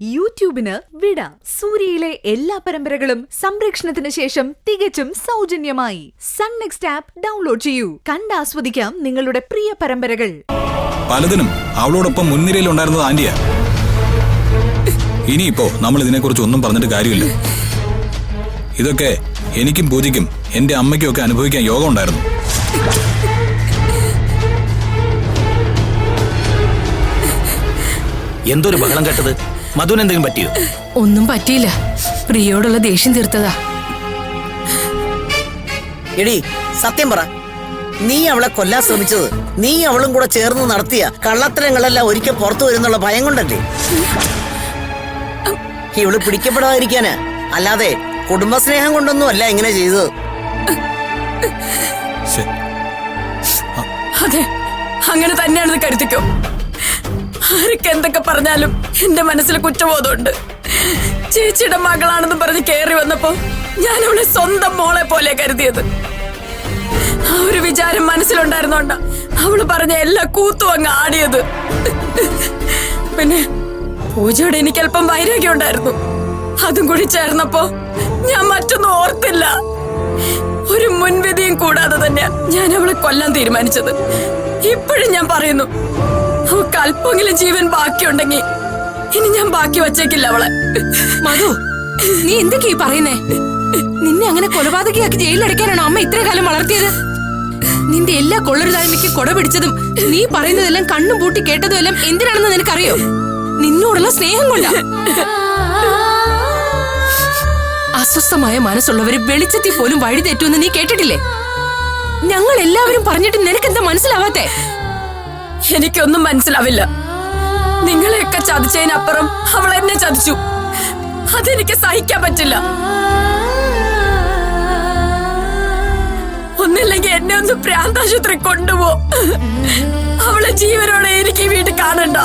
യൂട്യൂബിന് വിട. സൂര്യയിലെ എല്ലാ പരമ്പരകളും സംരക്ഷണത്തിന് ശേഷം തികച്ചും സൗജന്യമായി സൺ നെക്സ്റ്റ് ആപ്പ് ഡൗൺലോഡ് ചെയ്യൂ. കണ്ടാസ്വദിക്കാം നിങ്ങളുടെ പ്രിയ പരമ്പരകൾ. പലതിനും അവളോടൊപ്പം മുൻനിരയിൽ ഉണ്ടായിരുന്നത് ആന്റിയാ. ഇനിയിപ്പോ നമ്മൾ ഇതിനെക്കുറിച്ച് ഒന്നും പറഞ്ഞിട്ട് കാര്യമില്ല. ഇതൊക്കെ എനിക്കും പൂജയ്ക്കും എന്റെ അമ്മയ്ക്കും ഒക്കെ അനുഭവിക്കാൻ യോഗം ഉണ്ടായിരുന്നു. എന്തൊരു ബഹളം കേട്ടത്? മധുവിന് എന്തെങ്കിലും പറ്റിയോ? ഒന്നും പറ്റിയില്ല. പ്രിയോടുള്ള ദേഷ്യം തീർത്തതാ. എടി സത്യം പറ, നീ അവളെ കൊല്ലാൻ ശ്രമിച്ചത് നീ അവളും കൂടെ ചേർന്ന് നടത്തിയ കള്ളത്തരങ്ങളെല്ലാം ഒരിക്കൽ പുറത്തു വരുന്നുള്ള ഭയം കൊണ്ടല്ലേ? ഇവള് പിടിക്കപ്പെടാതിരിക്കാന്, അല്ലാതെ കുടുംബസ്നേഹം കൊണ്ടൊന്നും അല്ല ഇങ്ങനെ ചെയ്തത്. അതെ, അങ്ങനെ തന്നെയാണെന്ന് കരുതിക്കോ. ആരൊക്കെ എന്തൊക്കെ പറഞ്ഞാലും എന്റെ മനസ്സിൽ കുറ്റബോധമുണ്ട്. ചേച്ചിയുടെ മകളാണെന്ന് പറഞ്ഞ് കയറി വന്നപ്പോ ഞാൻ അവളെ സ്വന്തം മോളെ പോലെ കരുതിയത്. ആ ഒരു വിചാരം മനസ്സിലുണ്ടായിരുന്നോണ്ടാ അവള് പറഞ്ഞ എല്ലാ കൂത്തും അങ്ങ് ആടിയത്. പിന്നെ പൂജയോട് എനിക്ക് അല്പം വൈരാഗ്യം ഉണ്ടായിരുന്നു. അതും കൂടി ചേർന്നപ്പോ ഞാൻ മറ്റൊന്നും ഓർത്തില്ല. ഒരു മുൻവിധിയും കൂടാതെ തന്നെ ഞാൻ അവളെ കൊല്ലാൻ തീരുമാനിച്ചത്. ഇപ്പോഴും ഞാൻ പറയുന്നു, അവൾക്ക് അല്പമെങ്കിലും ജീവൻ ബാക്കിയുണ്ടെങ്കിൽ ഇനി ഞാൻ ബാക്കി വച്ചേക്കില്ല അവളെ. മധു, നീ എന്തൊക്കെയാ പറയുന്നേ? നിന്നെ അങ്ങനെ കൊലപാതകയാക്കി ജയിലിലടയ്ക്കാനാണോ അമ്മ ഇത്രയും കാലം വളർത്തിയത്? നിന്റെ എല്ലാ കൊള്ളരുതായ്മയ്ക്ക് കൊട പിടിച്ചതും നീ പറയുന്നതെല്ലാം കണ്ണും പൂട്ടി കേട്ടതും എല്ലാം എന്തിനാണെന്ന് നിനക്കറിയോ? നിന്നോടുള്ള സ്നേഹം കൊണ്ടാ. അസ്വസ്ഥമായ മനസ്സുള്ളവര് വെളിച്ചത്തിൽ പോലും വഴി തെറ്റുമെന്ന് നീ കേട്ടിട്ടില്ലേ? ഞങ്ങൾ എല്ലാവരും പറഞ്ഞിട്ട് നിനക്കെന്താ മനസ്സിലാവാത്തെ? എനിക്കൊന്നും മനസ്സിലാവില്ല. നിങ്ങളെയൊക്കെ ചതിച്ചതിനപ്പുറം അവൾ എന്നെ ചതിച്ചു. അതെനിക്ക് സഹിക്കാൻ പറ്റില്ല. ഒന്നില്ലെങ്കിൽ എന്നെ ഒന്ന് പ്രാന്താശുപത്രി കൊണ്ടുപോ. അവളെ ജീവനോടെ എനിക്ക് ഈ വീട്ടിൽ കാണണ്ട.